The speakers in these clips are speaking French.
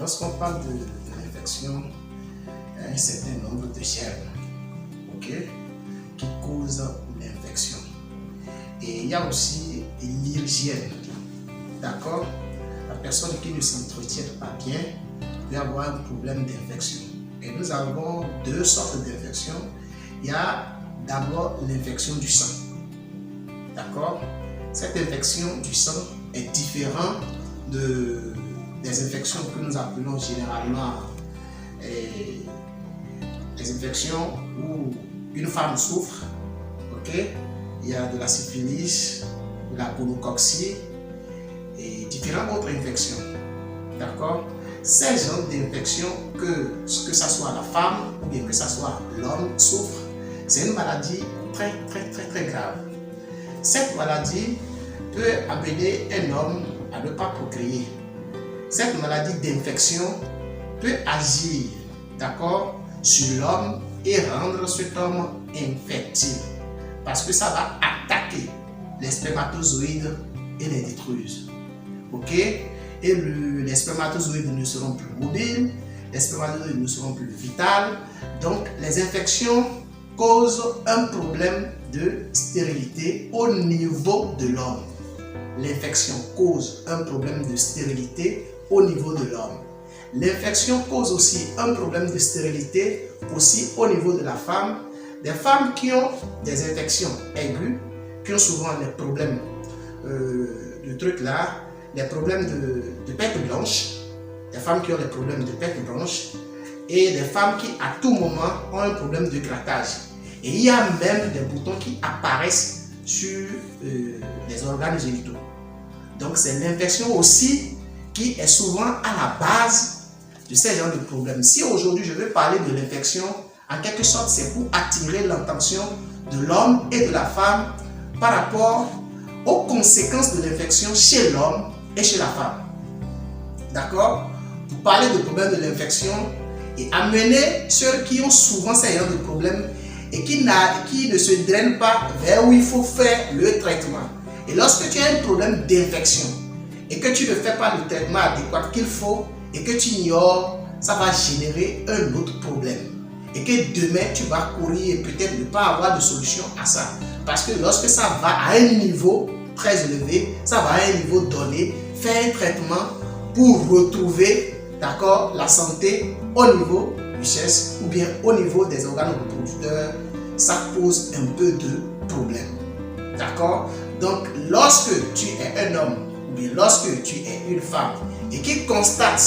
lorsqu'on parle de l'infection, il y a un certain nombre de germes, ok, qui causent l'infection. Et il y a aussi l'hygiène, d'accord. La personne qui ne s'entretient pas bien peut avoir un problème d'infection. Et nous avons deux sortes d'infections. Il y a d'abord l'infection du sang, d'accord. Cette infection du sang est différente des infections que nous appelons généralement les infections où une femme souffre, ok. Il y a de la syphilis, de la gonococcie et différentes autres infections, d'accord. Ces genres d'infections, que ce soit la femme ou bien que ce soit l'homme souffre, c'est une maladie très grave. Cette maladie peut amener un homme à ne pas procréer. Cette maladie d'infection peut agir, d'accord, sur l'homme et rendre cet homme infertile. Parce que ça va attaquer les spermatozoïdes et les détruire. Ok? Et les spermatozoïdes ne seront plus mobiles, les spermatozoïdes ne seront plus vitales. Donc, les infections causent un problème de stérilité au niveau de l'homme. L'infection cause un problème de stérilité au niveau de l'homme. L'infection cause aussi un problème de stérilité aussi au niveau de la femme. Des femmes qui ont des infections aiguës, qui ont souvent des problèmes de trucs là, des problèmes de perte blanche, des femmes qui ont des problèmes de perte blanche et des femmes qui à tout moment ont un problème de grattage. Et il y a même des boutons qui apparaissent sur les organes génitaux. Donc c'est l'infection aussi qui est souvent à la base de ces genres de problèmes. Si aujourd'hui je vais parler de l'infection, en quelque sorte c'est pour attirer l'attention de l'homme et de la femme par rapport aux conséquences de l'infection chez l'homme et chez la femme. D'accord? Pour parler de problèmes de l'infection et amener ceux qui ont souvent ces genres de problèmes et qui ne se drainent pas vers où il faut faire le traitement. Et lorsque tu as un problème d'infection et que tu ne fais pas le traitement adéquat qu'il faut et que tu ignores, ça va générer un autre problème. Et que demain tu vas courir et peut-être ne pas avoir de solution à ça. Parce que lorsque ça va à un niveau très élevé, ça va à un niveau donné, faire un traitement pour retrouver, d'accord, la santé au niveau du sexe ou bien au niveau des organes reproducteurs, ça pose un peu de problème. D'accord? Donc, lorsque tu es un homme ou bien lorsque tu es une femme et qui constate,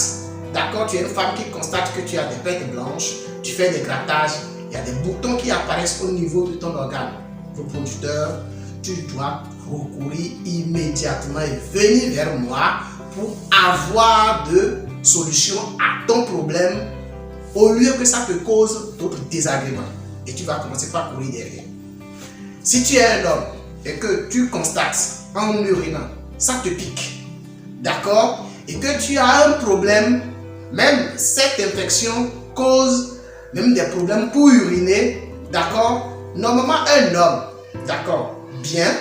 d'accord, tu es une femme qui constate que tu as des pertes blanches, tu fais des grattages, il y a des boutons qui apparaissent au niveau de ton organe reproducteur, tu dois recourir immédiatement et venir vers moi pour avoir de solutions à ton problème au lieu que ça te cause d'autres désagréments. Et tu vas commencer par courir derrière. Si tu es un homme et que tu constates en urinant, ça te pique, d'accord, et que tu as un problème, même cette infection cause même des problèmes pour uriner, d'accord. Normalement un homme, d'accord, bien,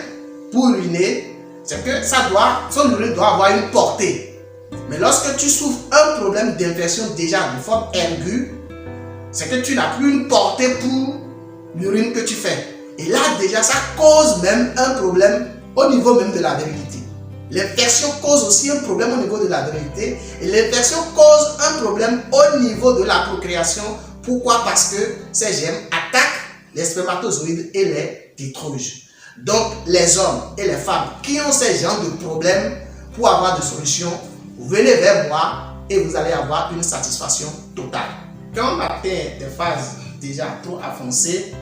pour uriner, c'est que son urine doit avoir une portée. Mais lorsque tu souffres un problème d'infection déjà de forme aiguë, c'est que tu n'as plus une portée pour l'urine que tu fais. Et là déjà ça cause même un problème au niveau même de la virilité. L'infection cause aussi un problème au niveau de la virilité et l'infection cause un problème au niveau de la procréation. Pourquoi? Parce que ces germes attaquent les spermatozoïdes et les détruisent. Donc les hommes et les femmes qui ont ces genres de problèmes, pour avoir des solutions, vous venez vers moi et vous allez avoir une satisfaction totale. Quand on atteint des phases déjà trop avancées,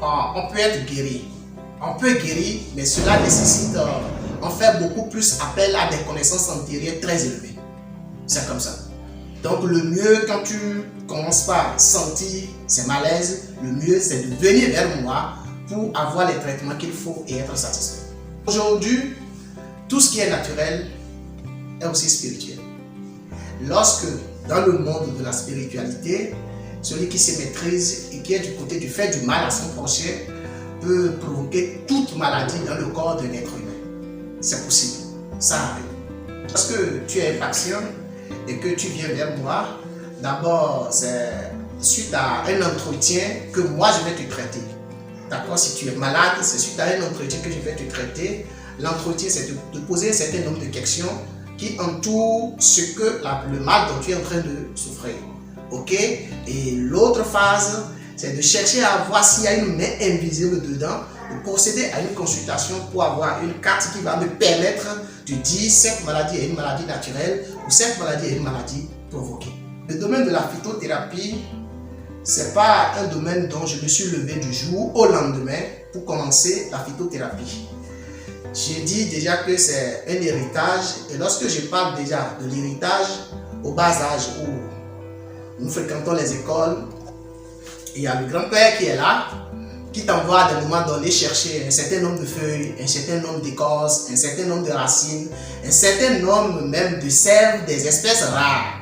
on peut être guéri. On peut guérir, mais cela nécessite en faire beaucoup plus appel à des connaissances antérieures très élevées. C'est comme ça. Donc le mieux, quand tu commences par sentir ces malaises, le mieux c'est de venir vers moi pour avoir les traitements qu'il faut et être satisfait. Aujourd'hui, tout ce qui est naturel est aussi spirituel. Lorsque dans le monde de la spiritualité, celui qui se maîtrise et qui est du côté du fait du mal à son prochain peut provoquer toute maladie dans le corps d'un être humain. C'est possible, ça arrive. Lorsque tu es patient et que tu viens vers moi, d'abord, c'est suite à un entretien que moi, je vais te traiter. D'accord? Si tu es malade, c'est suite à un entretien que je vais te traiter. L'entretien, c'est de poser un certain nombre de questions qui entourent le mal dont tu es en train de souffrir. Ok? Et l'autre phase, c'est de chercher à voir s'il y a une main invisible dedans, de procéder à une consultation pour avoir une carte qui va me permettre de dire cette maladie est une maladie naturelle ou cette maladie est une maladie provoquée. Le domaine de la phytothérapie, ce n'est pas un domaine dont je me suis levé du jour au lendemain pour commencer la phytothérapie. J'ai dit déjà que c'est un héritage, et lorsque je parle déjà de l'héritage au bas âge où nous fréquentons les écoles, il y a le grand-père qui est là, qui t'envoie à des moments donnés chercher un certain nombre de feuilles, un certain nombre d'écorces, un certain nombre de racines, un certain nombre même de sèves des espèces rares.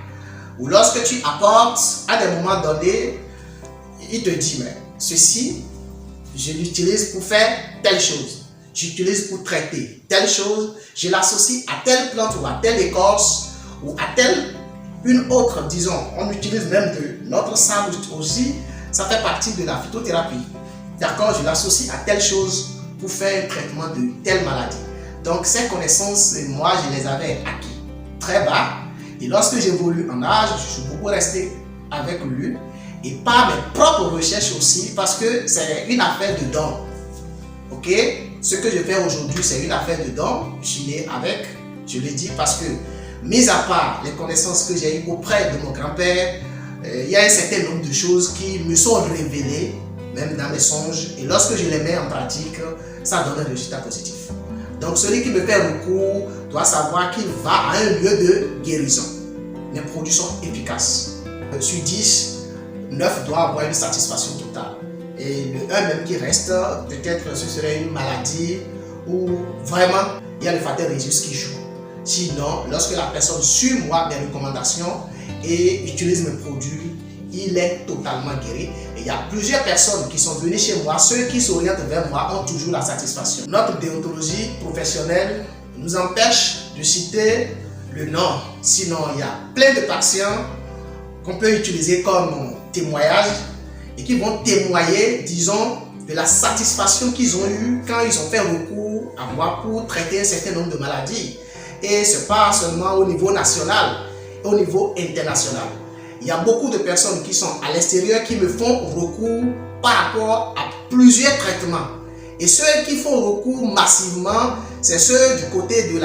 Ou lorsque tu apportes à des moments donnés, il te dit, mais ceci, je l'utilise pour faire telle chose. J'utilise pour traiter telle chose. Je l'associe à telle plante ou à telle écorce ou à telle une autre, disons. On utilise même de notre sable aussi. Ça fait partie de la phytothérapie. D'accord, je l'associe à telle chose pour faire un traitement de telle maladie. Donc, ces connaissances, moi, je les avais acquis très bas. Et lorsque j'évolue en âge, je suis beaucoup resté avec lui. Et par mes propres recherches aussi, parce que c'est une affaire de dons. Ok? Ce que je fais aujourd'hui, c'est une affaire de dons. Je suis né avec, je le dis parce que, mis à part les connaissances que j'ai eues auprès de mon grand-père, il y a un certain nombre de choses qui me sont révélées, même dans mes songes. Et lorsque je les mets en pratique, ça donne un résultat positif. Donc, celui qui me fait recours doit savoir qu'il va à un lieu de guérison. Les produits sont efficaces. Sur 10, 9 doit avoir une satisfaction totale. Et le 1 même qui reste, peut-être ce serait une maladie où vraiment il y a le facteur Rhésus qui joue. Sinon, lorsque la personne suit moi mes recommandations et utilise mes produits, il est totalement guéri. Et il y a plusieurs personnes qui sont venues chez moi, ceux qui s'orientent vers moi ont toujours la satisfaction. Notre déontologie professionnelle nous empêche de citer le nom. Sinon, il y a plein de patients qu'on peut utiliser comme témoignage et qui vont témoigner, disons, de la satisfaction qu'ils ont eue quand ils ont fait recours à moi pour traiter un certain nombre de maladies. Et ce n'est pas seulement au niveau national, au niveau international. Il y a beaucoup de personnes qui sont à l'extérieur qui me font recours par rapport à plusieurs traitements. Et ceux qui font recours massivement, c'est ceux du côté de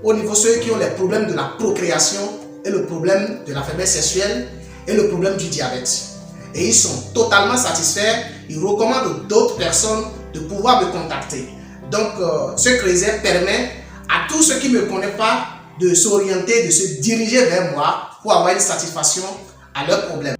au niveau ceux qui ont les problèmes de la procréation et le problème de la faiblesse sexuelle et le problème du diabète. Et ils sont totalement satisfaits. Ils recommandent d'autres personnes de pouvoir me contacter. Donc, ce Crézet permet à tous ceux qui ne me connaissent pas de s'orienter, de se diriger vers moi pour avoir une satisfaction à leurs problèmes.